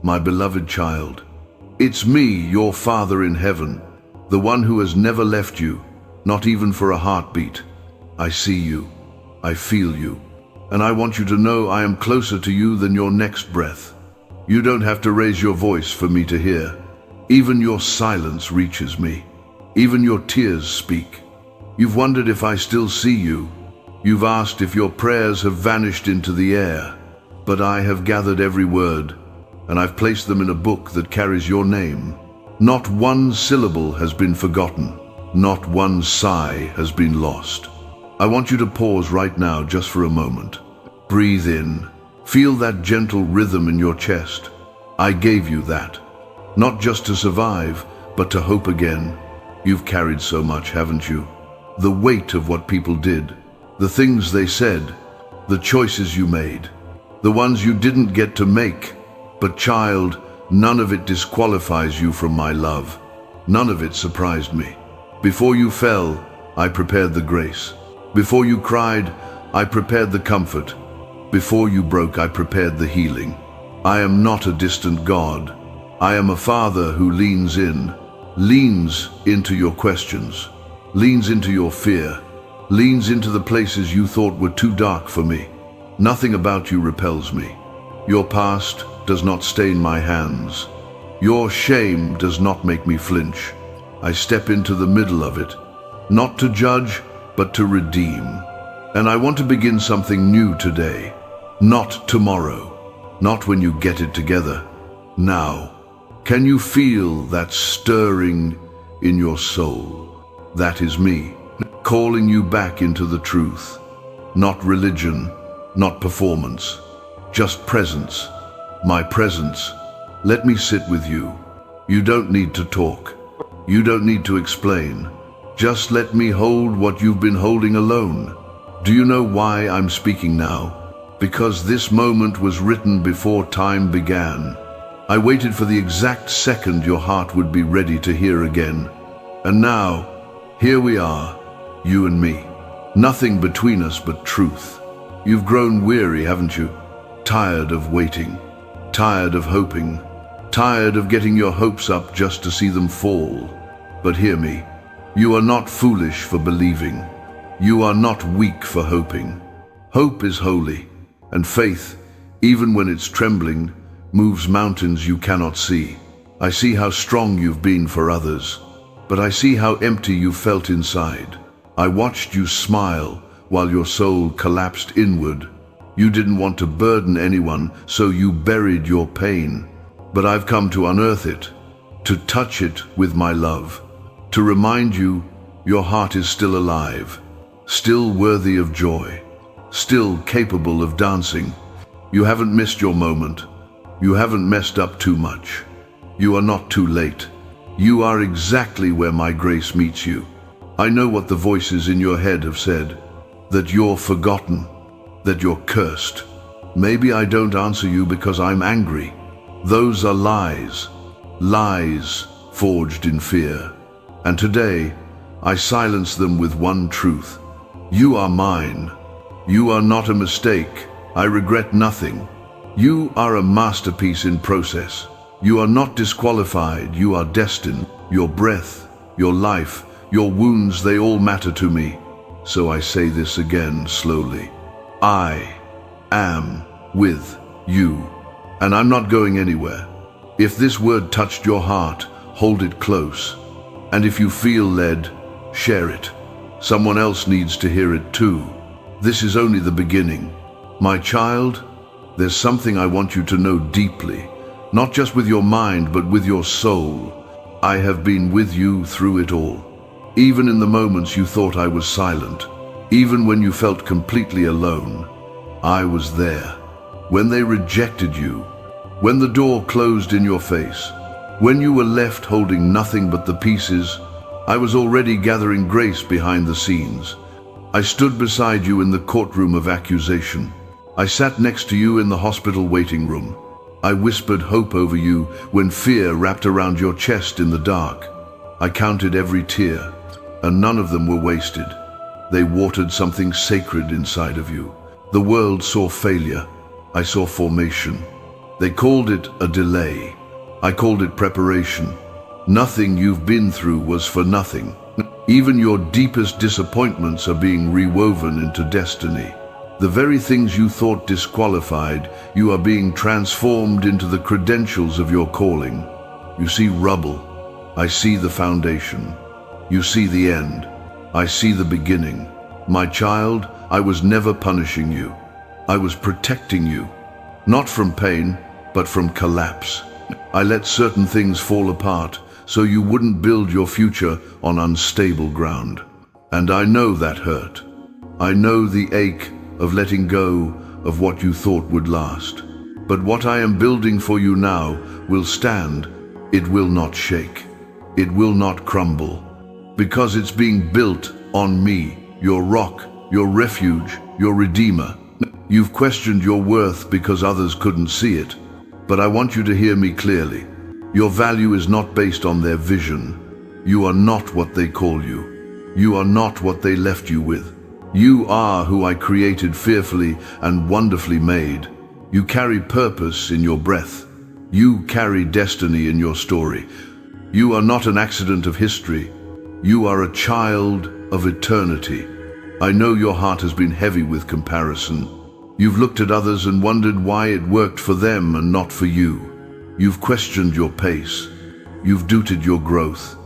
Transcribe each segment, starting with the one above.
my beloved child. It's me, your Father in heaven, the one who has never left you, not even for a heartbeat. I see you, I feel you, and I want you to know I am closer to you than your next breath. You don't have to raise your voice for me to hear. Even your silence reaches me. Even your tears speak. You've wondered if I still see you. You've asked if your prayers have vanished into the air. But I have gathered every word, and I've placed them in a book that carries your name. Not one syllable has been forgotten. Not one sigh has been lost. I want you to pause right now just for a moment. Breathe in. Feel that gentle rhythm in your chest. I gave you that. Not just to survive, but to hope again. You've carried so much, haven't you? The weight of what people did, the things they said, the choices you made, the ones you didn't get to make. But child, none of it disqualifies you from my love. None of it surprised me. Before you fell, I prepared the grace. Before you cried, I prepared the comfort. Before you broke, I prepared the healing. I am not a distant God. I am a Father who leans into your questions, leans into your fear, leans into the places you thought were too dark for me. Nothing about you repels me. Your past does not stain my hands. Your shame does not make me flinch. I step into the middle of it, not to judge, but to redeem. And I want to begin something new today, not tomorrow, not when you get it together. Now, can you feel that stirring in your soul? That is me, calling you back into the truth. Not religion, not performance, just presence. My presence. Let me sit with you. You don't need to talk. You don't need to explain. Just let me hold what you've been holding alone. Do you know why I'm speaking now? Because this moment was written before time began. I waited for the exact second your heart would be ready to hear again. And now, here we are, you and me. Nothing between us but truth. You've grown weary, haven't you? Tired of waiting, tired of hoping, tired of getting your hopes up just to see them fall. But hear me, you are not foolish for believing. You are not weak for hoping. Hope is holy, and faith, even when it's trembling, moves mountains you cannot see. I see how strong you've been for others, but I see how empty you felt inside. I watched you smile while your soul collapsed inward. You didn't want to burden anyone, so you buried your pain. But I've come to unearth it, to touch it with my love, to remind you your heart is still alive, still worthy of joy, still capable of dancing. You haven't missed your moment. You haven't messed up too much. You are not too late. You are exactly where my grace meets you. I know what the voices in your head have said, that you're forgotten, that you're cursed. Maybe I don't answer you because I'm angry. Those are lies, lies forged in fear. And today, I silence them with one truth. You are mine. You are not a mistake. I regret nothing. You are a masterpiece in process. You are not disqualified. You are destined. Your breath, your life, your wounds, they all matter to me. So I say this again slowly. I am with you, and I'm not going anywhere. If this word touched your heart, hold it close. And if you feel led, share it. Someone else needs to hear it too. This is only the beginning. My child, there's something I want you to know deeply, not just with your mind, but with your soul. I have been with you through it all. Even in the moments you thought I was silent, even when you felt completely alone, I was there. When they rejected you, when the door closed in your face, when you were left holding nothing but the pieces, I was already gathering grace behind the scenes. I stood beside you in the courtroom of accusation. I sat next to you in the hospital waiting room. I whispered hope over you when fear wrapped around your chest in the dark. I counted every tear, and none of them were wasted. They watered something sacred inside of you. The world saw failure. I saw formation. They called it a delay. I called it preparation. Nothing you've been through was for nothing. Even your deepest disappointments are being rewoven into destiny. The very things you thought disqualified, you are being transformed into the credentials of your calling. You see rubble. I see the foundation. You see the end. I see the beginning. My child, I was never punishing you. I was protecting you. Not from pain, but from collapse. I let certain things fall apart so you wouldn't build your future on unstable ground. And I know that hurt. I know the ache of letting go of what you thought would last. But what I am building for you now will stand. It will not shake. It will not crumble. Because it's being built on me, your rock, your refuge, your redeemer. You've questioned your worth because others couldn't see it. But I want you to hear me clearly. Your value is not based on their vision. You are not what they call you. You are not what they left you with. You are who I created fearfully and wonderfully made. You carry purpose in your breath. You carry destiny in your story. You are not an accident of history. You are a child of eternity. I know your heart has been heavy with comparison. You've looked at others and wondered why it worked for them and not for you. You've questioned your pace. You've doubted your growth.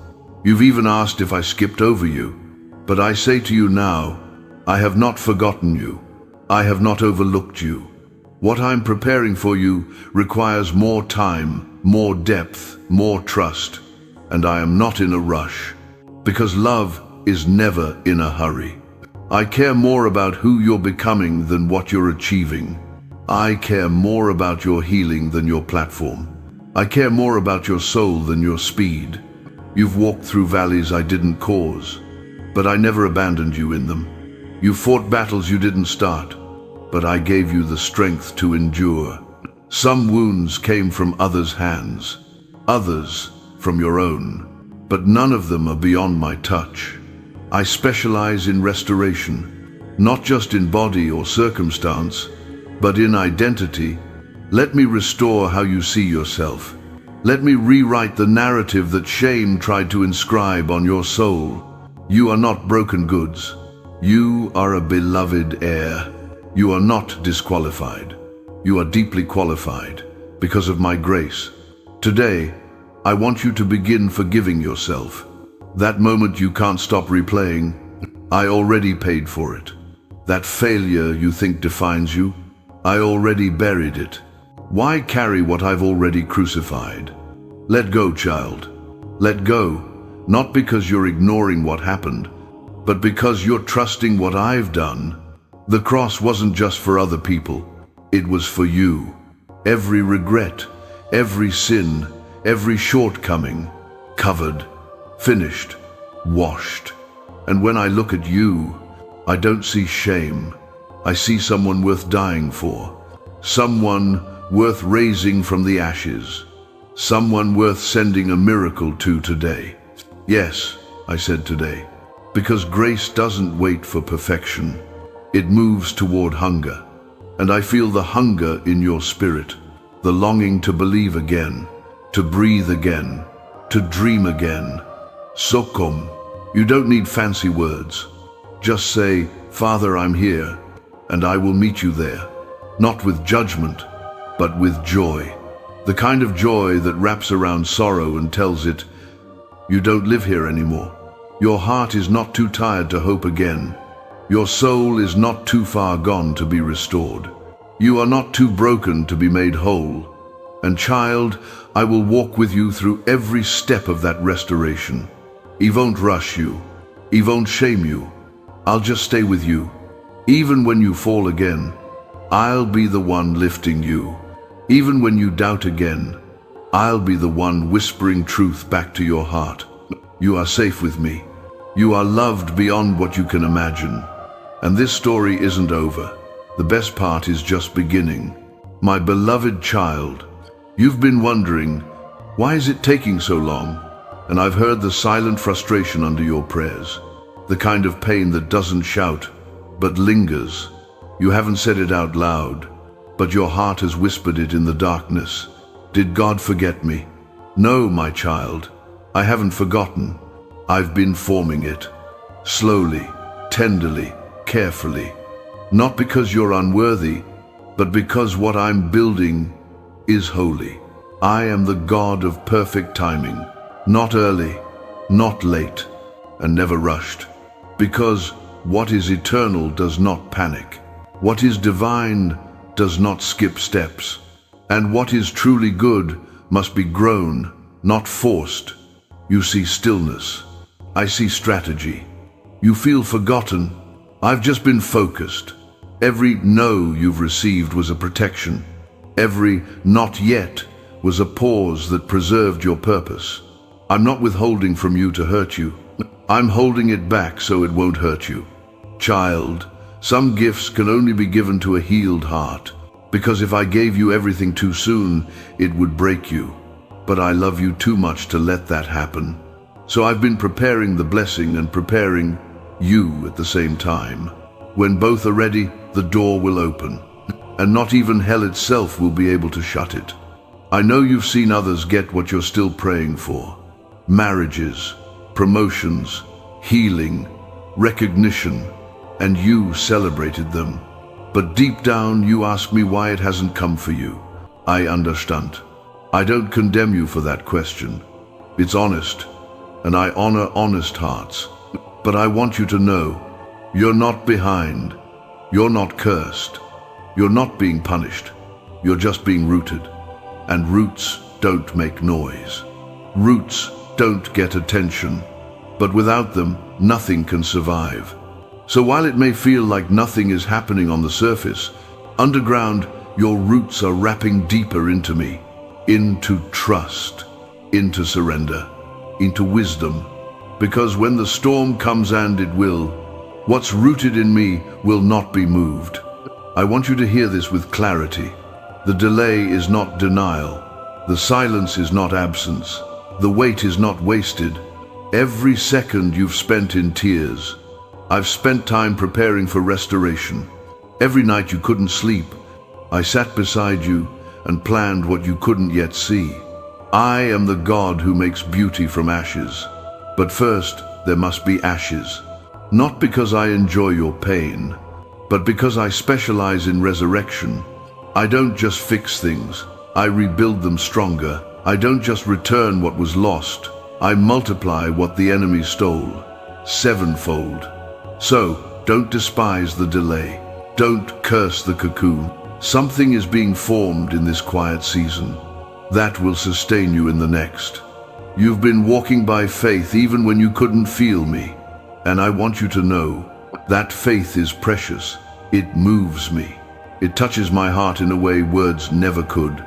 You've even asked if I skipped over you. But I say to you now, I have not forgotten you. I have not overlooked you. What I'm preparing for you requires more time, more depth, more trust. And I am not in a rush. Because love is never in a hurry. I care more about who you're becoming than what you're achieving. I care more about your healing than your platform. I care more about your soul than your speed. You've walked through valleys I didn't cause, but I never abandoned you in them. You fought battles you didn't start, but I gave you the strength to endure. Some wounds came from others' hands, others from your own, but none of them are beyond my touch. I specialize in restoration, not just in body or circumstance, but in identity. Let me restore how you see yourself. Let me rewrite the narrative that shame tried to inscribe on your soul. You are not broken goods. You are a beloved heir. You are not disqualified. You are deeply qualified because of my grace. Today, I want you to begin forgiving yourself. That moment you can't stop replaying, I already paid for it. That failure you think defines you, I already buried it. Why carry what I've already crucified? Let go, child. Let go, not because you're ignoring what happened, but because you're trusting what I've done. The cross wasn't just for other people. It was for you. Every regret, every sin, every shortcoming, covered, finished, washed. And when I look at you, I don't see shame. I see someone worth dying for. Someone worth raising from the ashes. Someone worth sending a miracle to today. Yes, I said today, because grace doesn't wait for perfection. It moves toward hunger. And I feel the hunger in your spirit, the longing to believe again, to breathe again, to dream again. So come. You don't need fancy words. Just say, Father, I'm here, and I will meet you there. Not with judgment, but with joy. The kind of joy that wraps around sorrow and tells it, you don't live here anymore. Your heart is not too tired to hope again. Your soul is not too far gone to be restored. You are not too broken to be made whole. And child, I will walk with you through every step of that restoration. He won't rush you. He won't shame you. I'll just stay with you. Even when you fall again, I'll be the one lifting you. Even when you doubt again, I'll be the one whispering truth back to your heart. You are safe with me. You are loved beyond what you can imagine. And this story isn't over. The best part is just beginning. My beloved child, you've been wondering, why is it taking so long? And I've heard the silent frustration under your prayers. The kind of pain that doesn't shout, but lingers. You haven't said it out loud. but your heart has whispered it in the darkness. Did God forget me? No, my child, I haven't forgotten. I've been forming it. Slowly, tenderly, carefully. Not because you're unworthy, but because what I'm building is holy. I am the God of perfect timing, not early, not late, and never rushed. Because what is eternal does not panic. What is divine does not skip steps. And what is truly good must be grown, not forced. You see stillness. I see strategy. You feel forgotten. I've just been focused. Every no you've received was a protection. Every not yet was a pause that preserved your purpose. I'm not withholding from you to hurt you. I'm holding it back so it won't hurt you. Child, some gifts can only be given to a healed heart, because if I gave you everything too soon, it would break you. But I love you too much to let that happen. So I've been preparing the blessing and preparing you at the same time. When both are ready, the door will open, and not even hell itself will be able to shut it. I know you've seen others get what you're still praying for. Marriages, promotions, healing, recognition, and you celebrated them. But deep down, you ask me why it hasn't come for you. I understand. I don't condemn you for that question. It's honest, and I honor honest hearts. But I want you to know, you're not behind. You're not cursed. You're not being punished. You're just being rooted. And roots don't make noise. Roots don't get attention. But without them, nothing can survive. So while it may feel like nothing is happening on the surface, underground, your roots are wrapping deeper into me, into trust, into surrender, into wisdom. Because when the storm comes, and it will, what's rooted in me will not be moved. I want you to hear this with clarity. The delay is not denial. The silence is not absence. The wait is not wasted. Every second you've spent in tears. I've spent time preparing for restoration. Every night you couldn't sleep, I sat beside you and planned what you couldn't yet see. I am the God who makes beauty from ashes. But first, there must be ashes. Not because I enjoy your pain, but because I specialize in resurrection. I don't just fix things, I rebuild them stronger. I don't just return what was lost, I multiply what the enemy stole, sevenfold. So, don't despise the delay. Don't curse the cocoon. Something is being formed in this quiet season. That will sustain you in the next. You've been walking by faith even when you couldn't feel me. And I want you to know that faith is precious. It moves me. It touches my heart in a way words never could.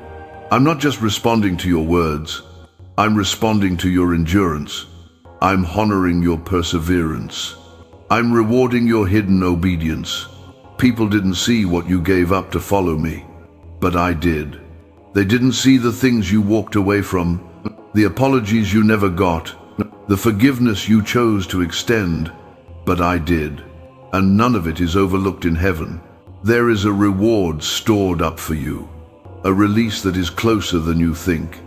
I'm not just responding to your words. I'm responding to your endurance. I'm honoring your perseverance. I'm rewarding your hidden obedience. People didn't see what you gave up to follow me, but I did. They didn't see the things you walked away from, the apologies you never got, the forgiveness you chose to extend, but I did. And none of it is overlooked in heaven. There is a reward stored up for you, a release that is closer than you think.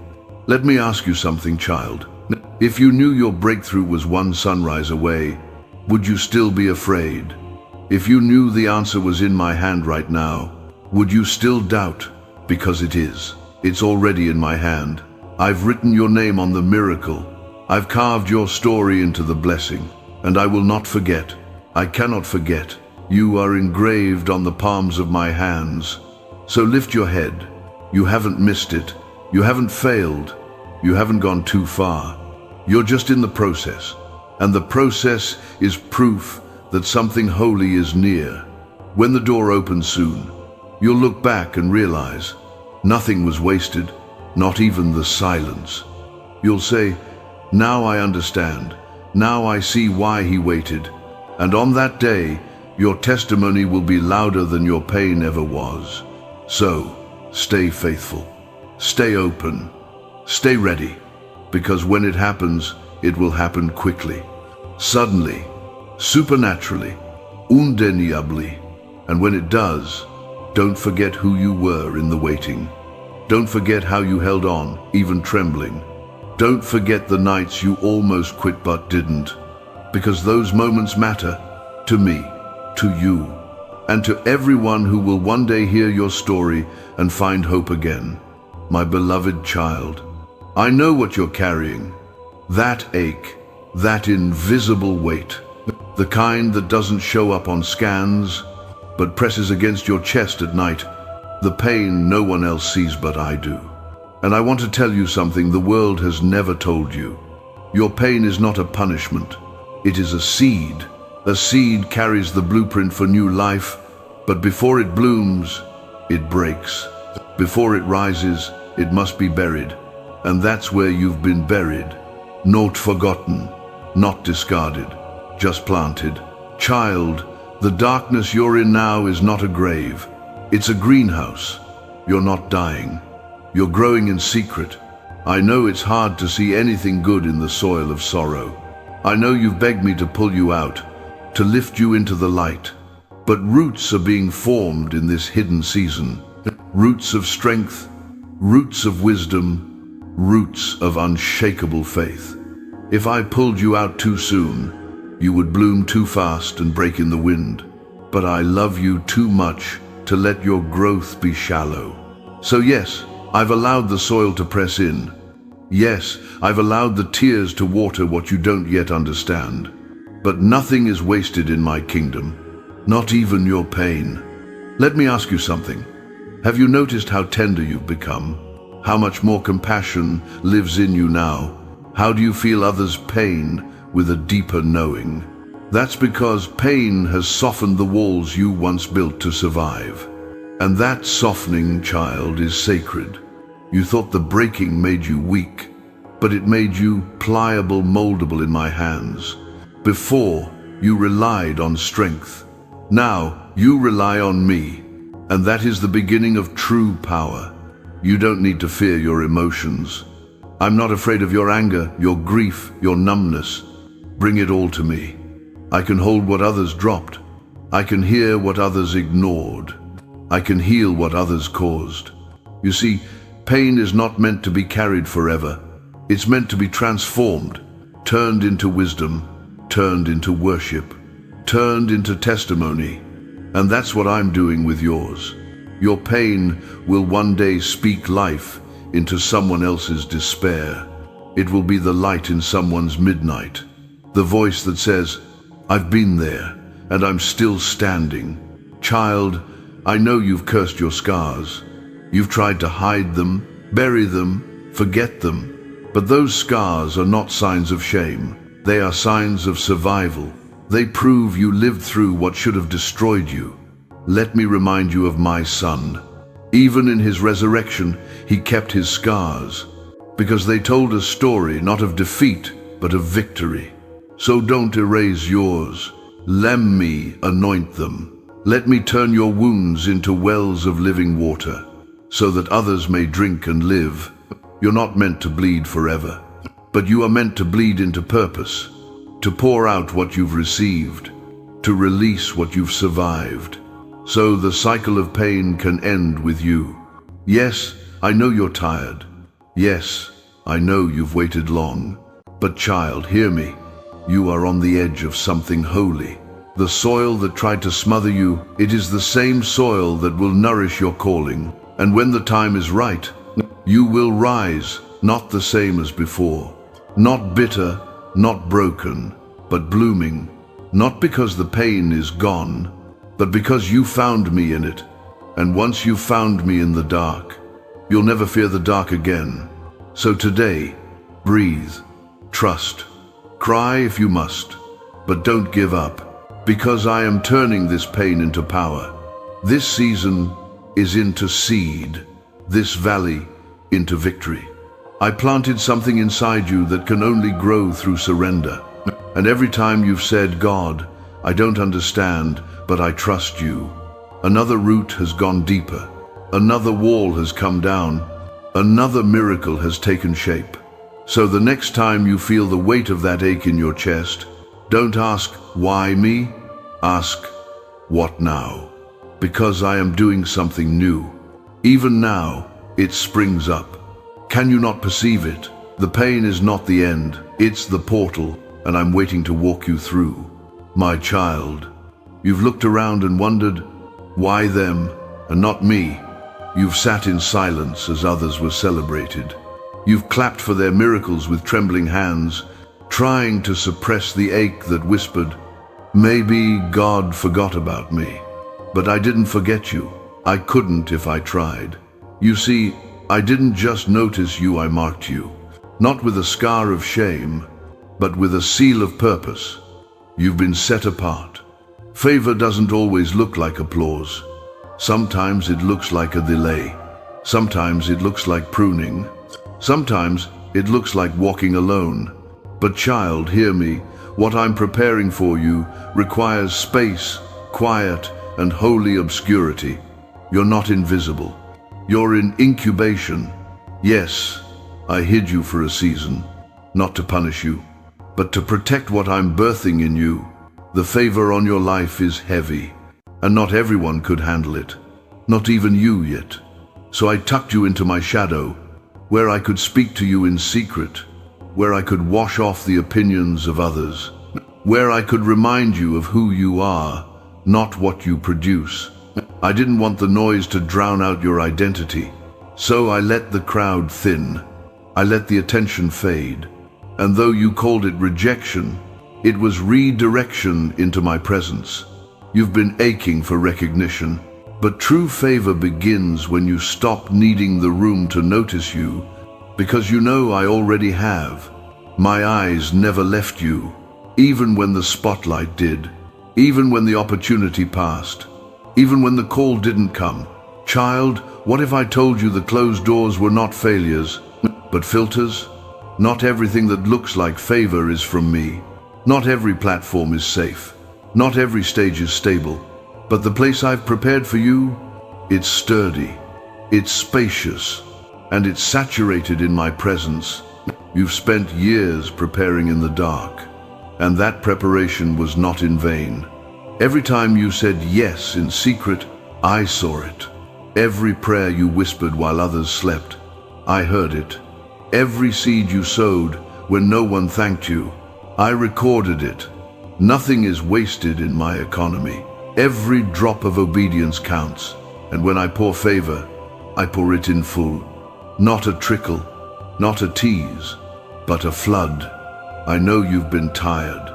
Let me ask you something, child. If you knew your breakthrough was one sunrise away, would you still be afraid? If you knew the answer was in my hand right now, would you still doubt? Because it is. It's already in my hand. I've written your name on the miracle. I've carved your story into the blessing, and I will not forget. I cannot forget. You are engraved on the palms of my hands. So lift your head. You haven't missed it. You haven't failed. You haven't gone too far. You're just in the process. And the process is proof that something holy is near. When the door opens soon, you'll look back and realize nothing was wasted, not even the silence. You'll say, now I understand. Now I see why he waited. And on that day, your testimony will be louder than your pain ever was. So, stay faithful. Stay open. Stay ready. Because when it happens, it will happen quickly. Suddenly, supernaturally, undeniably. And when it does, Don't forget who you were in the waiting. Don't forget how you held on, even trembling. Don't forget the nights you almost quit but didn't. Because those moments matter to me, to you, and to everyone who will one day hear your story and find hope again. My beloved child, I know what you're carrying. That ache, that invisible weight, the kind that doesn't show up on scans, but presses against your chest at night, the pain no one else sees but I do. And I want to tell you something the world has never told you. Your pain is not a punishment. It is a seed. A seed carries the blueprint for new life, but before it blooms, it breaks. Before it rises, it must be buried. And that's where you've been buried. Not forgotten, not discarded, just planted. Child, the darkness you're in now is not a grave. It's a greenhouse. You're not dying. You're growing in secret. I know it's hard to see anything good in the soil of sorrow. I know you've begged me to pull you out, to lift you into the light. But roots are being formed in this hidden season. Roots of strength, roots of wisdom, roots of unshakable faith. If I pulled you out too soon, you would bloom too fast and break in the wind. But I love you too much to let your growth be shallow. So yes, I've allowed the soil to press in. Yes, I've allowed the tears to water what you don't yet understand. But nothing is wasted in my kingdom, not even your pain. Let me ask you something. Have you noticed how tender you've become? How much more compassion lives in you now? How do you feel others' pain with a deeper knowing? That's because pain has softened the walls you once built to survive. And that softening, child, is sacred. You thought the breaking made you weak, but it made you pliable, moldable in my hands. Before, you relied on strength. Now, you rely on me, and that is the beginning of true power. You don't need to fear your emotions. I'm not afraid of your anger, your grief, your numbness. Bring it all to me. I can hold what others dropped. I can hear what others ignored. I can heal what others caused. You see, pain is not meant to be carried forever. It's meant to be transformed, turned into wisdom, turned into worship, turned into testimony. And that's what I'm doing with yours. Your pain will one day speak life into someone else's despair. It will be the light in someone's midnight. The voice that says, I've been there, and I'm still standing. Child, I know you've cursed your scars. You've tried to hide them, bury them, forget them. But those scars are not signs of shame. They are signs of survival. They prove you lived through what should have destroyed you. Let me remind you of my son. Even in his resurrection, he kept his scars, because they told a story not of defeat, but of victory. So don't erase yours. Let me anoint them. Let me turn your wounds into wells of living water, so that others may drink and live. You're not meant to bleed forever, but you are meant to bleed into purpose, to pour out what you've received, to release what you've survived, so the cycle of pain can end with you. Yes, I know you're tired. Yes, I know you've waited long. But child, hear me. You are on the edge of something holy. The soil that tried to smother you, it is the same soil that will nourish your calling. And when the time is right, you will rise, not the same as before. Not bitter, not broken, but blooming. Not because the pain is gone, but because you found me in it. And once you found me in the dark, you'll never fear the dark again. So today, breathe, trust, cry if you must, but don't give up. Because I am turning this pain into power. This season is into seed, this valley into victory. I planted something inside you that can only grow through surrender. And every time you've said, God, I don't understand, but I trust you, another root has gone deeper, another wall has come down, another miracle has taken shape. So the next time you feel the weight of that ache in your chest, don't ask, why me? Ask, what now? because I am doing something new. Even now, it springs up. Can you not perceive it? The pain is not the end, it's the portal, and I'm waiting to walk you through. My child, you've looked around and wondered, why them and not me? You've sat in silence as others were celebrated. You've clapped for their miracles with trembling hands, trying to suppress the ache that whispered, maybe God forgot about me. But I didn't forget you. I couldn't if I tried. You see, I didn't just notice you, I marked you. Not with a scar of shame, but with a seal of purpose. You've been set apart. Favor doesn't always look like applause. Sometimes it looks like a delay. Sometimes it looks like pruning. Sometimes it looks like walking alone. But child, hear me. What I'm preparing for you requires space, quiet, and holy obscurity. You're not invisible. You're in incubation. Yes, I hid you for a season, not to punish you, but to protect what I'm birthing in you. The favor on your life is heavy, and not everyone could handle it, not even you yet. So I tucked you into my shadow, where I could speak to you in secret, where I could wash off the opinions of others, where I could remind you of who you are, not what you produce. I didn't want the noise to drown out your identity, so I let the crowd thin. I let the attention fade. And though you called it rejection, it was redirection into my presence. You've been aching for recognition, but true favor begins when you stop needing the room to notice you, because you know I already have. My eyes never left you, even when the spotlight did, even when the opportunity passed, even when the call didn't come. Child, what if I told you the closed doors were not failures, but filters? Not everything that looks like favor is from me. Not every platform is safe. Not every stage is stable. But the place I've prepared for you, it's sturdy, it's spacious, and it's saturated in my presence. You've spent years preparing in the dark, and that preparation was not in vain. Every time you said yes in secret, I saw it. Every prayer you whispered while others slept, I heard it. Every seed you sowed when no one thanked you, I recorded it. Nothing is wasted in my economy. Every drop of obedience counts, and when I pour favor, I pour it in full. Not a trickle, not a tease, but a flood. I know you've been tired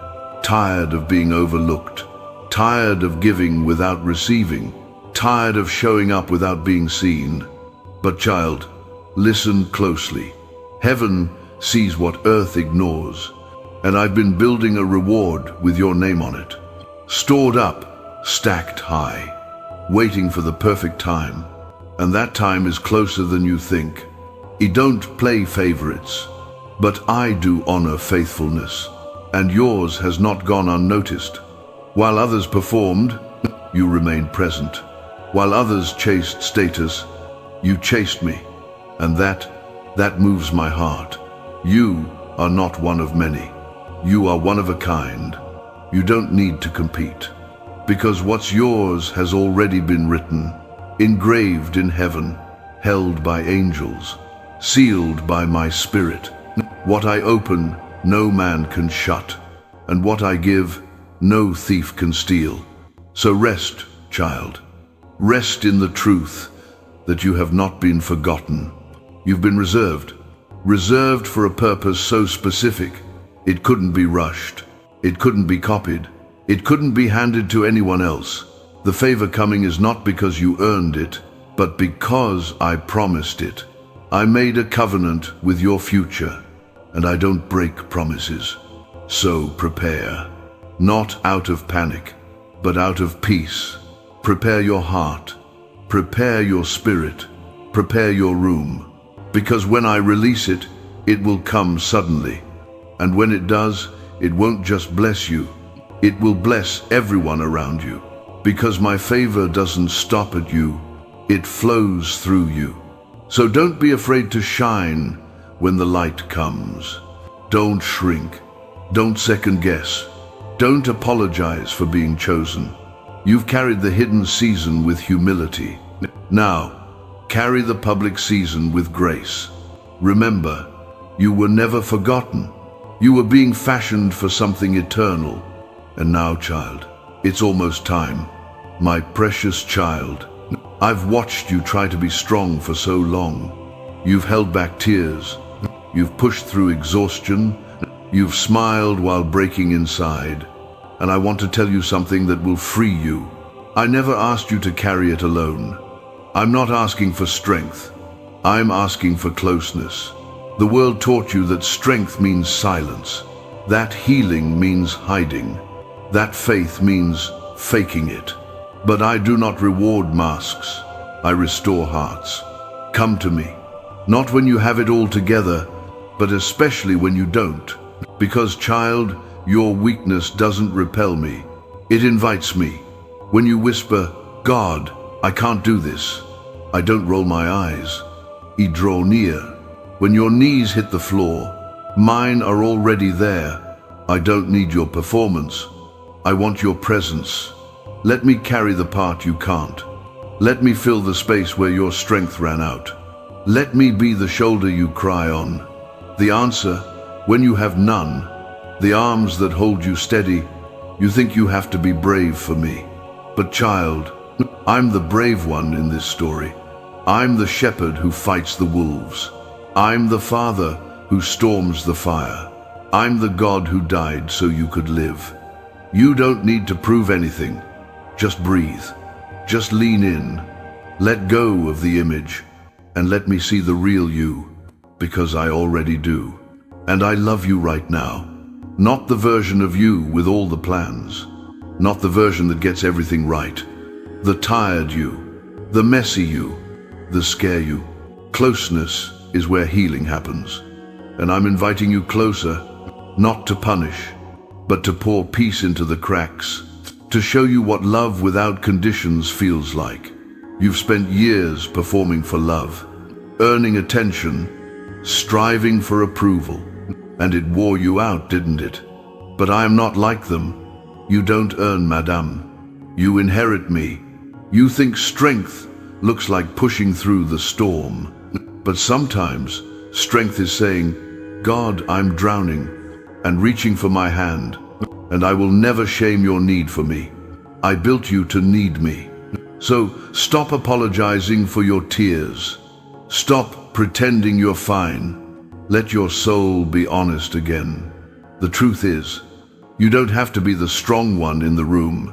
of being overlooked, tired of giving without receiving, tired of showing up without being seen. But child, listen closely. Heaven sees what earth ignores, and I've been building a reward with your name on it. Stored up, stacked high, waiting for the perfect time. And that time is closer than you think. I don't play favorites, but I do honor faithfulness, and yours has not gone unnoticed. While others performed, you remained present. While others chased status, you chased me, and that moves my heart. You are not one of many. You are one of a kind. You don't need to compete, because what's yours has already been written, engraved in heaven, held by angels, sealed by my spirit. What I open, no man can shut, and what I give, no thief can steal. So rest, child. Rest in the truth that you have not been forgotten. You've been reserved for a purpose so specific, it couldn't be rushed. It couldn't be copied. It couldn't be handed to anyone else. The favor coming is not because you earned it, but because I promised it. I made a covenant with your future, and I don't break promises. So prepare, not out of panic, but out of peace. Prepare your heart, prepare your spirit, prepare your room, because when I release it, it will come suddenly. And when it does, it won't just bless you, it will bless everyone around you. Because my favor doesn't stop at you, it flows through you. So don't be afraid to shine when the light comes. Don't shrink, don't second guess, don't apologize for being chosen. You've carried the hidden season with humility. Now, carry the public season with grace. Remember, you were never forgotten. You were being fashioned for something eternal. And now, child, it's almost time. My precious child, I've watched you try to be strong for so long. You've held back tears. You've pushed through exhaustion. You've smiled while breaking inside. And I want to tell you something that will free you. I never asked you to carry it alone. I'm not asking for strength. I'm asking for closeness. The world taught you that strength means silence, that healing means hiding, that faith means faking it. But I do not reward masks. I restore hearts. Come to me, not when you have it all together, but especially when you don't. Because, child, your weakness doesn't repel me. It invites me. When you whisper, God, I can't do this, I don't roll my eyes. I draw near. When your knees hit the floor, mine are already there. I don't need your performance. I want your presence. Let me carry the part you can't. Let me fill the space where your strength ran out. Let me be the shoulder you cry on. The answer, when you have none. The arms that hold you steady. You think you have to be brave for me. But child, I'm the brave one in this story. I'm the shepherd who fights the wolves. I'm the father who storms the fire. I'm the God who died so you could live. You don't need to prove anything. Just breathe. Just lean in. Let go of the image and let me see the real you, because I already do. And I love you right now. Not the version of you with all the plans. Not the version that gets everything right. The tired you, the messy you, the scare you. Closeness is where healing happens. And I'm inviting you closer, not to punish, but to pour peace into the cracks, to show you what love without conditions feels like. You've spent years performing for love, earning attention, striving for approval, and it wore you out, didn't it? But I am not like them. You don't earn, madame. You inherit me. You think strength looks like pushing through the storm. But sometimes, strength is saying, God, I'm drowning, and reaching for my hand, and I will never shame your need for me. I built you to need me. So stop apologizing for your tears. Stop pretending you're fine. Let your soul be honest again. The truth is, you don't have to be the strong one in the room.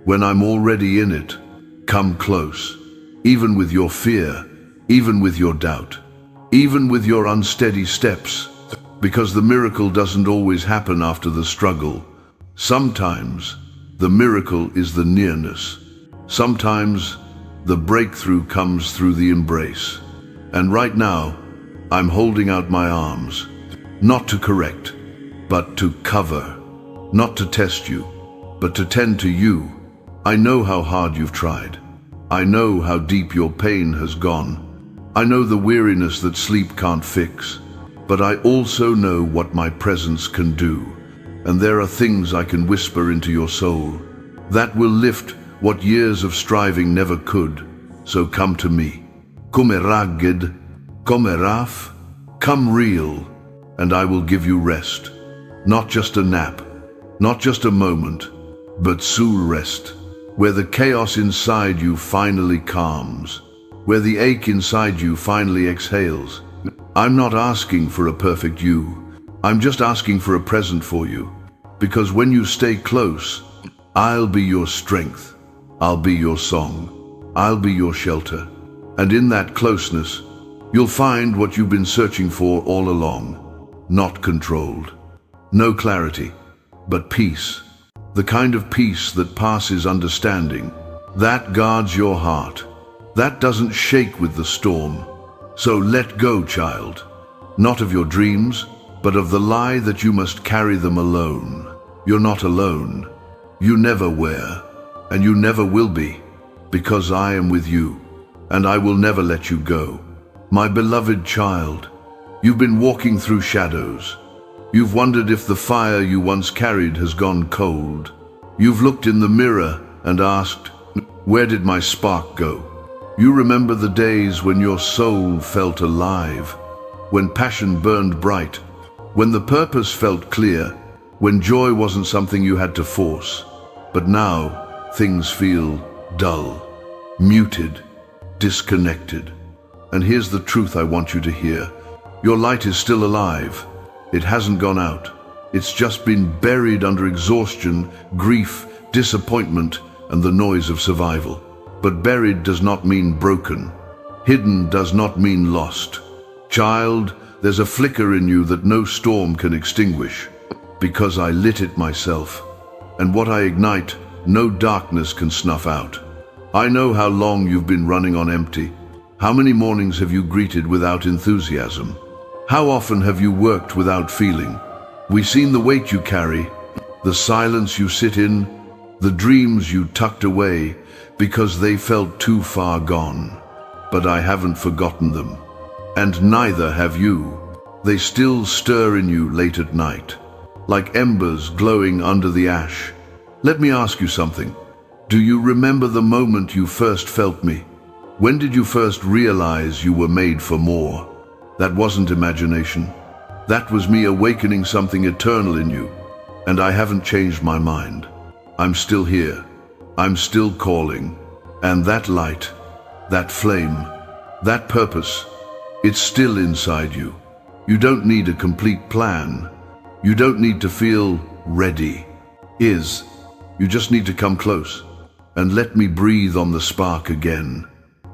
When I'm already in it, come close. Even with your fear, even with your doubt, even with your unsteady steps. Because the miracle doesn't always happen after the struggle. Sometimes the miracle is the nearness. Sometimes the breakthrough comes through the embrace. And right now, I'm holding out my arms, not to correct, but to cover, not to test you, but to tend to you. I know how hard you've tried. I know how deep your pain has gone. I know the weariness that sleep can't fix, but I also know what my presence can do. And there are things I can whisper into your soul that will lift what years of striving never could. So come to me. Come ragged, come raf, come real, and I will give you rest. Not just a nap, not just a moment, but soul rest, where the chaos inside you finally calms, where the ache inside you finally exhales. I'm not asking for a perfect you. I'm just asking for a present for you. Because when you stay close, I'll be your strength. I'll be your song. I'll be your shelter. And in that closeness, you'll find what you've been searching for all along. Not controlled. No clarity, but peace. The kind of peace that passes understanding. That guards your heart. That doesn't shake with the storm. So let go, child. Not of your dreams, but of the lie that you must carry them alone. You're not alone. You never were, and you never will be, because I am with you, and I will never let you go. My beloved child, you've been walking through shadows. You've wondered if the fire you once carried has gone cold. You've looked in the mirror and asked, "Where did my spark go?" You remember the days when your soul felt alive, when passion burned bright, when the purpose felt clear, when joy wasn't something you had to force. But now, things feel dull, muted, disconnected. And here's the truth I want you to hear. Your light is still alive. It hasn't gone out. It's just been buried under exhaustion, grief, disappointment, and the noise of survival. But buried does not mean broken. Hidden does not mean lost. Child, there's a flicker in you that no storm can extinguish, because I lit it myself. And what I ignite, no darkness can snuff out. I know how long you've been running on empty. How many mornings have you greeted without enthusiasm? How often have you worked without feeling? We've seen the weight you carry, the silence you sit in, the dreams you tucked away because they felt too far gone. But I haven't forgotten them. And neither have you. They still stir in you late at night, like embers glowing under the ash. Let me ask you something. Do you remember the moment you first felt me? When did you first realize you were made for more? That wasn't imagination. That was me awakening something eternal in you. And I haven't changed my mind. I'm still here. I'm still calling. And that light, that flame, that purpose, it's still inside you. You don't need a complete plan. You don't need to feel ready. You just need to come close and let me breathe on the spark again.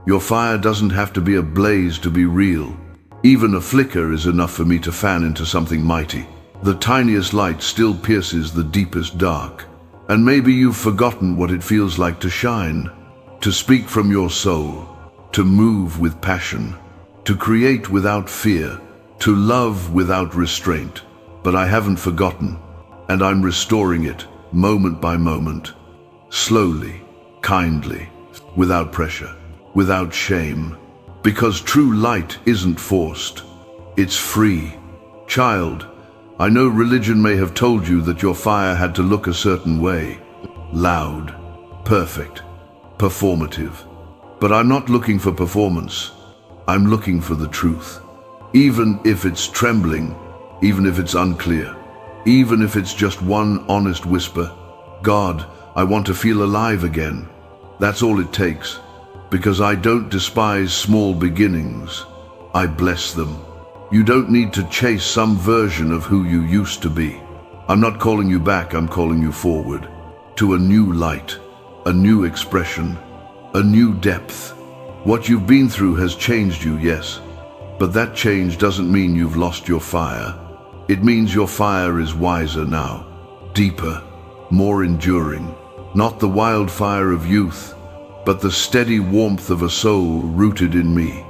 Your fire doesn't have to be a blaze to be real. Even a flicker is enough for me to fan into something mighty. The tiniest light still pierces the deepest dark. And maybe you've forgotten what it feels like to shine, to speak from your soul, to move with passion, to create without fear, to love without restraint. But I haven't forgotten, and I'm restoring it moment by moment, slowly, kindly, without pressure, without shame. Because true light isn't forced, it's free. Child, I know religion may have told you that your fire had to look a certain way, loud, perfect, performative. But I'm not looking for performance. I'm looking for the truth. Even if it's trembling, even if it's unclear, even if it's just one honest whisper, God, I want to feel alive again. That's all it takes. Because I don't despise small beginnings. I bless them. You don't need to chase some version of who you used to be. I'm not calling you back, I'm calling you forward. To a new light, a new expression, a new depth. What you've been through has changed you, yes. But that change doesn't mean you've lost your fire. It means your fire is wiser now, deeper, more enduring. Not the wildfire of youth, but the steady warmth of a soul rooted in me.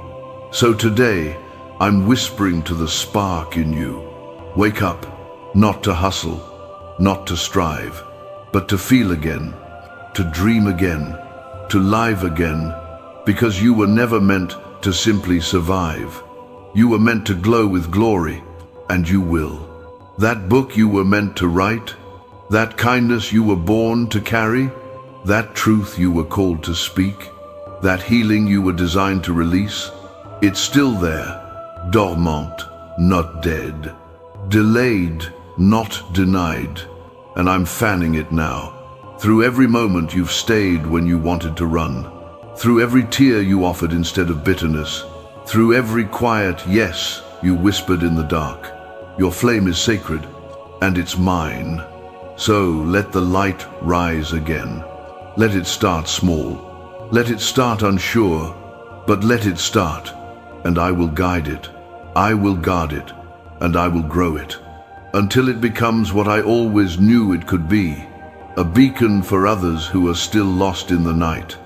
So today, I'm whispering to the spark in you. Wake up, not to hustle, not to strive, but to feel again, to dream again, to live again, because you were never meant to simply survive. You were meant to glow with glory, and you will. That book you were meant to write, that kindness you were born to carry, that truth you were called to speak, that healing you were designed to release, it's still there, dormant, not dead, delayed, not denied, and I'm fanning it now. Through every moment you've stayed when you wanted to run, through every tear you offered instead of bitterness, through every quiet yes you whispered in the dark. Your flame is sacred, and it's mine. So let the light rise again. Let it start small. Let it start unsure, but let it start, and I will guide it. I will guard it, and I will grow it, until it becomes what I always knew it could be, a beacon for others who are still lost in the night.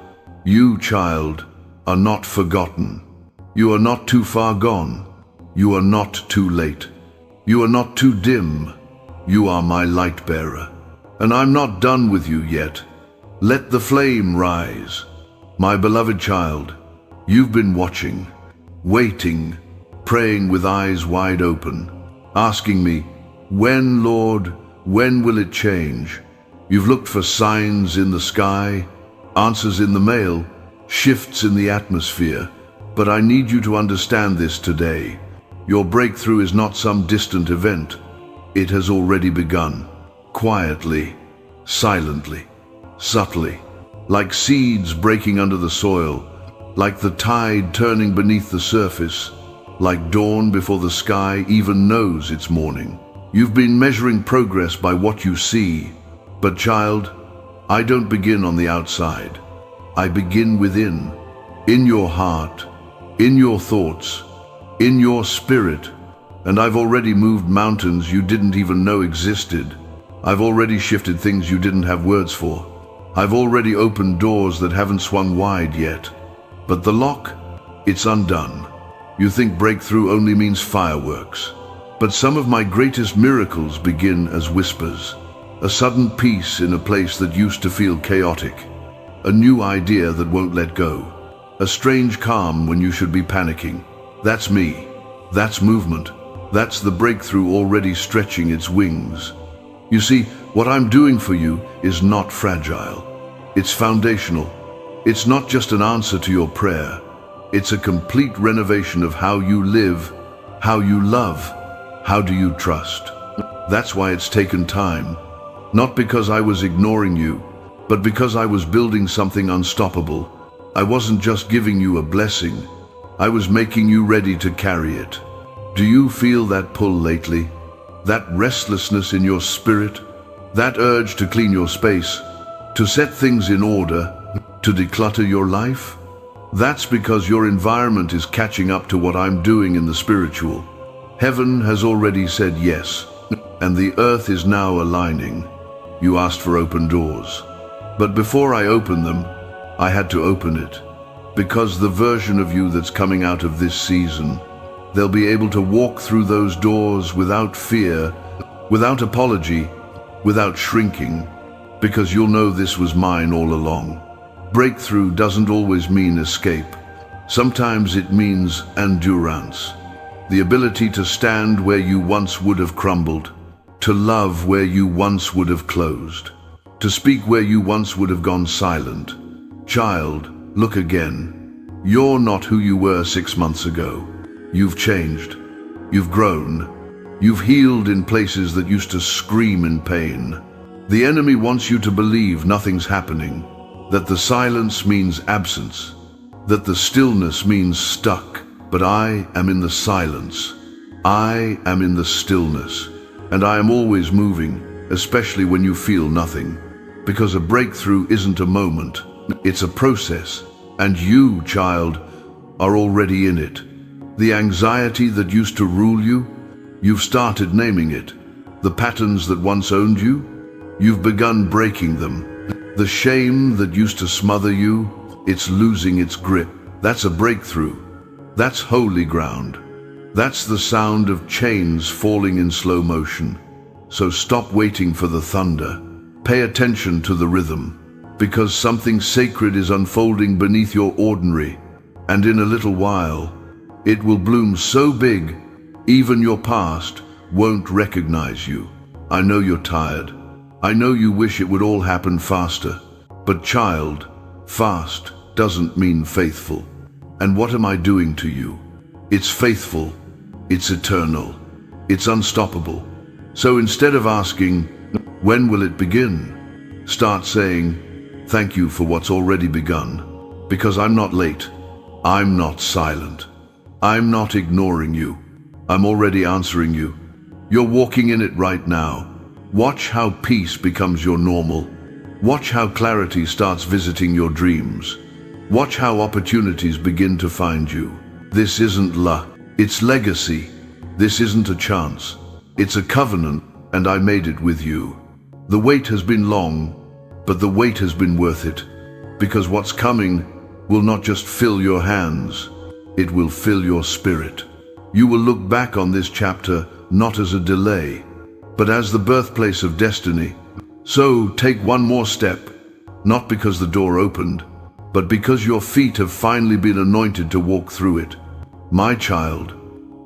You, child, are not forgotten. You are not too far gone. You are not too late. You are not too dim. You are my light bearer, and I'm not done with you yet. Let the flame rise. My beloved child, you've been watching, waiting, praying with eyes wide open, asking me, when, Lord, when will it change? You've looked for signs in the sky, answers in the mail, shifts in the atmosphere. But I need you to understand this today. Your breakthrough is not some distant event. It has already begun. Quietly, silently, subtly, like seeds breaking under the soil, like the tide turning beneath the surface, like dawn before the sky even knows it's morning. You've been measuring progress by what you see, but child, I don't begin on the outside. I begin within, in your heart, in your thoughts, in your spirit. And I've already moved mountains you didn't even know existed. I've already shifted things you didn't have words for. I've already opened doors that haven't swung wide yet. But the lock, it's undone. You think breakthrough only means fireworks. But some of my greatest miracles begin as whispers. A sudden peace in a place that used to feel chaotic. A new idea that won't let go. A strange calm when you should be panicking. That's me. That's movement. That's the breakthrough already stretching its wings. You see, what I'm doing for you is not fragile. It's foundational. It's not just an answer to your prayer. It's a complete renovation of how you live, how you love, how do you trust. That's why it's taken time. Not because I was ignoring you, but because I was building something unstoppable. I wasn't just giving you a blessing. I was making you ready to carry it. Do you feel that pull lately? That restlessness in your spirit? That urge to clean your space? To set things in order? To declutter your life? That's because your environment is catching up to what I'm doing in the spiritual. Heaven has already said yes, and the earth is now aligning. You asked for open doors. But before I opened them, I had to open it. Because the version of you that's coming out of this season, they'll be able to walk through those doors without fear, without apology, without shrinking, because you'll know this was mine all along. Breakthrough doesn't always mean escape. Sometimes it means endurance. The ability to stand where you once would have crumbled, to love where you once would have closed, to speak where you once would have gone silent. Child, look again. You're not who you were 6 months ago. You've changed. You've grown. You've healed in places that used to scream in pain. The enemy wants you to believe nothing's happening, that the silence means absence, that the stillness means stuck. But I am in the silence. I am in the stillness. And I am always moving, especially when you feel nothing. Because a breakthrough isn't a moment, it's a process. And you, child, are already in it. The anxiety that used to rule you, you've started naming it. The patterns that once owned you, you've begun breaking them. The shame that used to smother you, it's losing its grip. That's a breakthrough. That's holy ground. That's the sound of chains falling in slow motion. So stop waiting for the thunder. Pay attention to the rhythm, because something sacred is unfolding beneath your ordinary, and in a little while, it will bloom so big, even your past won't recognize you. I know you're tired. I know you wish it would all happen faster. But child, fast doesn't mean faithful. And what am I doing to you? It's faithful, it's eternal, it's unstoppable. So instead of asking, when will it begin? Start saying, thank you for what's already begun. Because I'm not late, I'm not silent, I'm not ignoring you. I'm already answering you. You're walking in it right now. Watch how peace becomes your normal. Watch how clarity starts visiting your dreams. Watch how opportunities begin to find you. This isn't luck, it's legacy. This isn't a chance, it's a covenant, and I made it with you. The wait has been long, but the wait has been worth it. Because what's coming will not just fill your hands, it will fill your spirit. You will look back on this chapter not as a delay, but as the birthplace of destiny. So take one more step, not because the door opened, but because your feet have finally been anointed to walk through it. My child,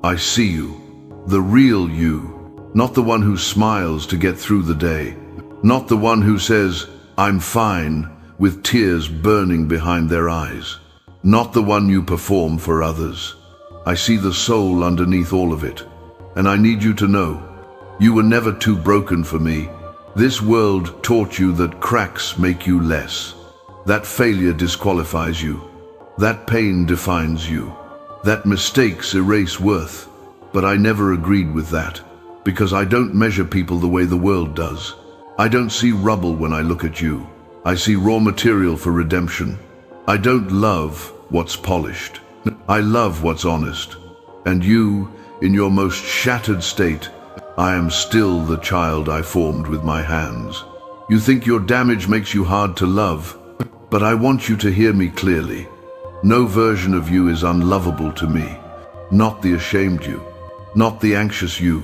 I see you, the real you, not the one who smiles to get through the day, Not the one who says, "I'm fine," with tears burning behind their eyes. Not the one you perform for others. I see the soul underneath all of it. And I need you to know, you were never too broken for me. This world taught you that cracks make you less. That failure disqualifies you. That pain defines you. That mistakes erase worth. But I never agreed with that, because I don't measure people the way the world does. I don't see rubble when I look at you. I see raw material for redemption. I don't love what's polished. I love what's honest. And you, in your most shattered state, I am still the child I formed with my hands. You think your damage makes you hard to love, but I want you to hear me clearly. No version of you is unlovable to me. Not the ashamed you, not the anxious you,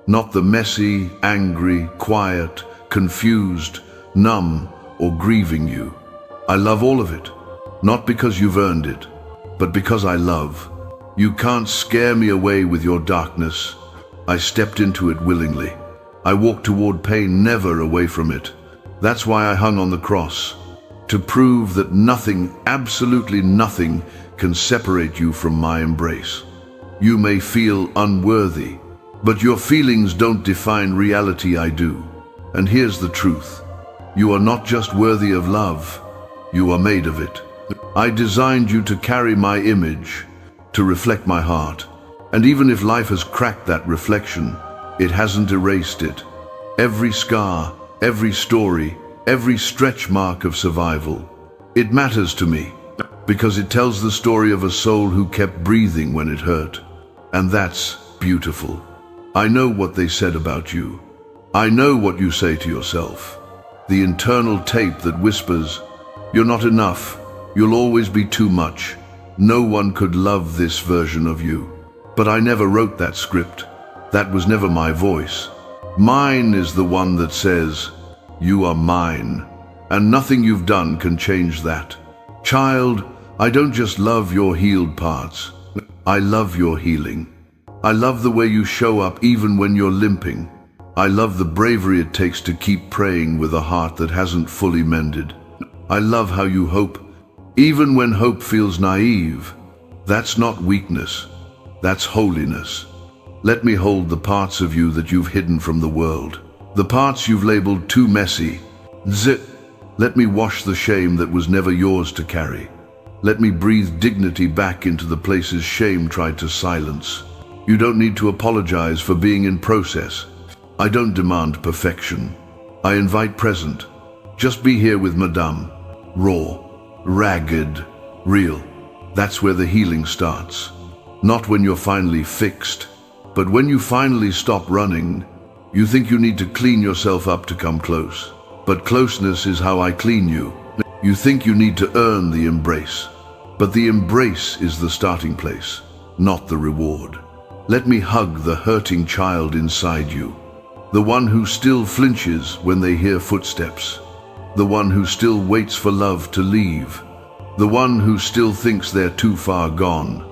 not the messy, angry, quiet, confused, numb, or grieving you. I love all of it, not because you've earned it, but because I love. You can't scare me away with your darkness. I stepped into it willingly. I walked toward pain, never away from it. That's why I hung on the cross, to prove that nothing, absolutely nothing, can separate you from my embrace. You may feel unworthy, but your feelings don't define reality. I do. And here's the truth. You are not just worthy of love, you are made of it. I designed you to carry my image, to reflect my heart. And even if life has cracked that reflection, it hasn't erased it. Every scar, every story, every stretch mark of survival, it matters to me, because it tells the story of a soul who kept breathing when it hurt. And that's beautiful. I know what they said about you. I know what you say to yourself. The internal tape that whispers, "You're not enough. You'll always be too much. No one could love this version of you." But I never wrote that script. That was never my voice. Mine is the one that says, "You are mine," and nothing you've done can change that. Child, I don't just love your healed parts. I love your healing. I love the way you show up even when you're limping. I love the bravery it takes to keep praying with a heart that hasn't fully mended. I love how you hope, even when hope feels naive. That's not weakness. That's holiness. Let me hold the parts of you that you've hidden from the world. The parts you've labeled too messy. Let me wash the shame that was never yours to carry. Let me breathe dignity back into the places shame tried to silence. You don't need to apologize for being in process. I don't demand perfection. I invite present. Just be here with Madame. Raw, ragged, real. That's where the healing starts. Not when you're finally fixed, but when you finally stop running. You think you need to clean yourself up to come close. But closeness is how I clean you. You think you need to earn the embrace. But the embrace is the starting place, not the reward. Let me hug the hurting child inside you. The one who still flinches when they hear footsteps. The one who still waits for love to leave. The one who still thinks they're too far gone.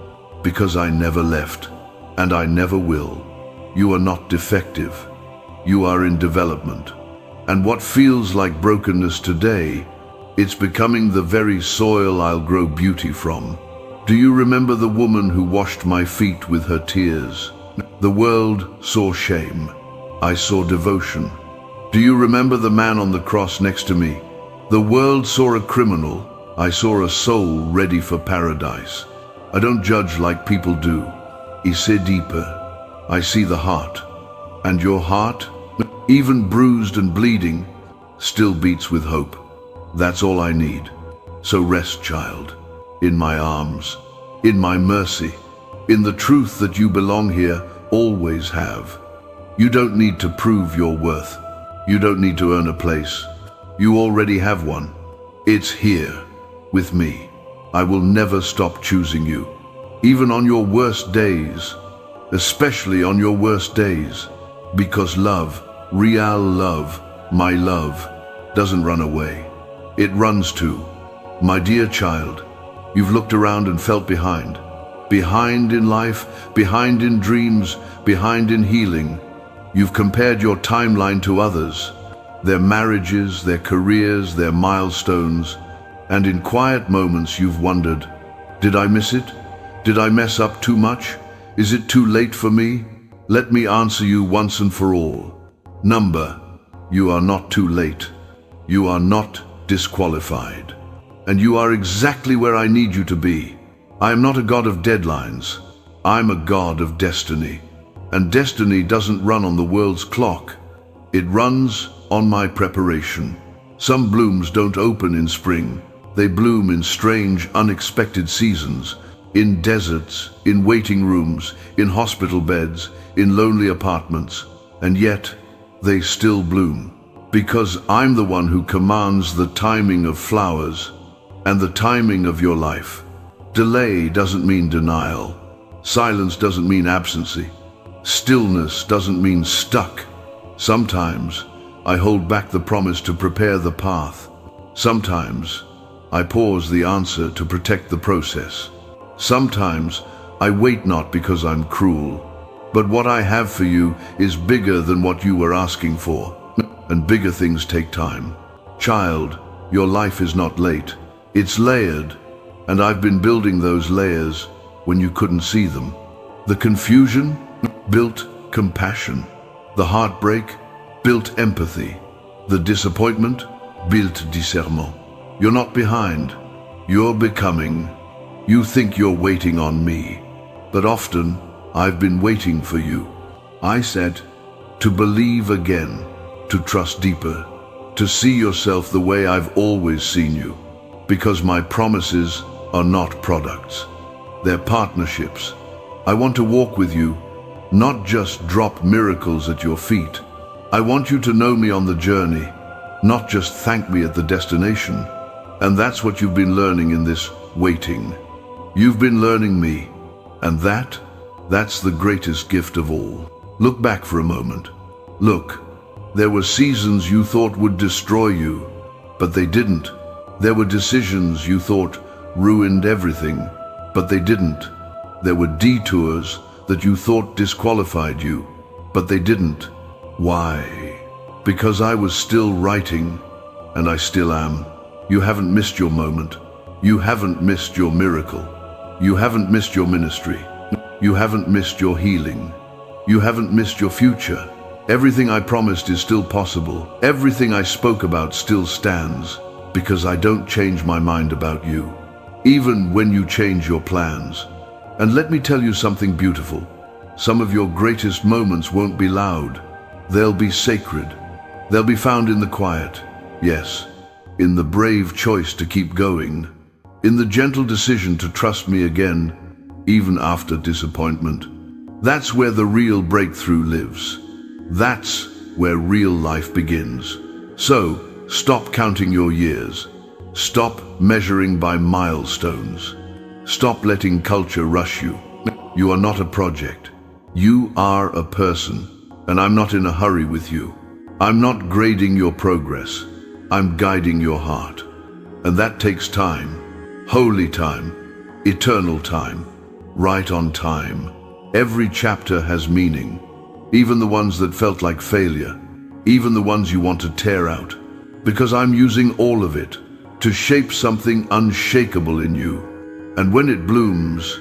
Because I never left, and I never will. You are not defective. You are in development. And what feels like brokenness today, it's becoming the very soil I'll grow beauty from. Do you remember the woman who washed my feet with her tears? The world saw shame. I saw devotion. Do you remember the man on the cross next to me? The world saw a criminal. I saw a soul ready for paradise. I don't judge like people do. I see deeper. I see the heart. And your heart, even bruised and bleeding, still beats with hope. That's all I need. So rest, child, in my arms, in my mercy, in the truth that you belong here, always have. You don't need to prove your worth. You don't need to earn a place. You already have one. It's here, with me. I will never stop choosing you, even on your worst days, especially on your worst days, because love, real love, my love, doesn't run away. It runs to. My dear child, you've looked around and felt behind. Behind in life, behind in dreams, behind in healing. You've compared your timeline to others. their marriages, their careers, their milestones, and in quiet moments you've wondered, did I miss it? Did I mess up too much? Is it too late for me? Let me answer you once and for all. Number, you are not too late. You are not disqualified. And you are exactly where I need you to be. I am not a god of deadlines. I'm a god of destiny. And destiny doesn't run on the world's clock. It runs on my preparation. Some blooms don't open in spring. They bloom in strange, unexpected seasons, in deserts, in waiting rooms, in hospital beds, in lonely apartments, and yet they still bloom. Because I'm the one who commands the timing of flowers and the timing of your life. Delay doesn't mean denial. Silence doesn't mean absency. Stillness doesn't mean stuck. Sometimes I hold back the promise to prepare the path. Sometimes I pause the answer to protect the process. Sometimes I wait not because I'm cruel, but what I have for you is bigger than what you were asking for, and bigger things take time. Child, your life is not late. It's layered, and I've been building those layers when you couldn't see them. The confusion built compassion. The heartbreak built empathy. The disappointment built discernment. You're not behind. You're becoming. You think you're waiting on me, but often I've been waiting for you. I said to believe again, to trust deeper, to see yourself the way I've always seen you, because my promises are not products. They're partnerships. I want to walk with you, not just drop miracles at your feet. I want you to know me on the journey, not just thank me at the destination. And that's what you've been learning in this waiting. You've been learning me, and that's the greatest gift of all. Look back for a moment. Look, there were seasons you thought would destroy you, but they didn't. There were decisions you thought ruined everything, but they didn't. There were detours that you thought disqualified you, but they didn't. Why? Because I was still writing, and I still am. You haven't missed your moment. You haven't missed your miracle. You haven't missed your ministry. You haven't missed your healing. You haven't missed your future. Everything I promised is still possible. Everything I spoke about still stands, because I don't change my mind about you, even when you change your plans. And let me tell you something beautiful. Some of your greatest moments won't be loud. They'll be sacred. They'll be found in the quiet. Yes, in the brave choice to keep going. In the gentle decision to trust me again, even after disappointment. That's where the real breakthrough lives. That's where real life begins. So, stop counting your years. Stop measuring by milestones. Stop letting culture rush you. You are not a project. You are a person, and I'm not in a hurry with you. I'm not grading your progress. I'm guiding your heart. And that takes time. Holy time. Eternal time. Right on time. Every chapter has meaning. Even the ones that felt like failure. Even the ones you want to tear out. Because I'm using all of it to shape something unshakable in you. And when it blooms,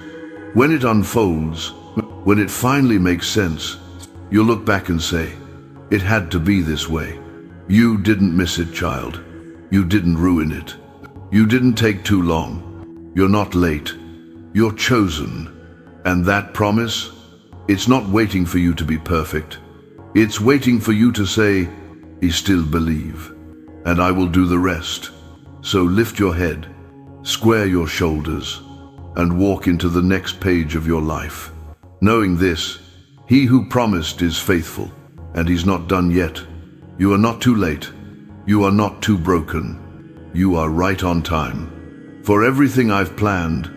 when it unfolds, when it finally makes sense, you'll look back and say, it had to be this way. You didn't miss it, child. You didn't ruin it. You didn't take too long. You're not late. You're chosen. And that promise, it's not waiting for you to be perfect. It's waiting for you to say, I still believe, and I will do the rest. So lift your head, square your shoulders, and walk into the next page of your life. Knowing this, he who promised is faithful, and he's not done yet. You are not too late. You are not too broken. You are right on time. For everything I've planned,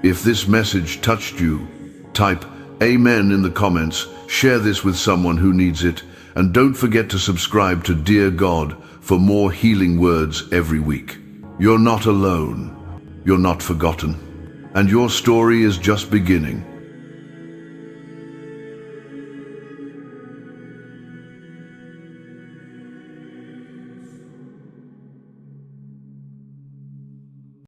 if this message touched you, type Amen in the comments, share this with someone who needs it, and don't forget to subscribe to Dear God for more healing words every week. You're not alone. You're not forgotten. And your story is just beginning.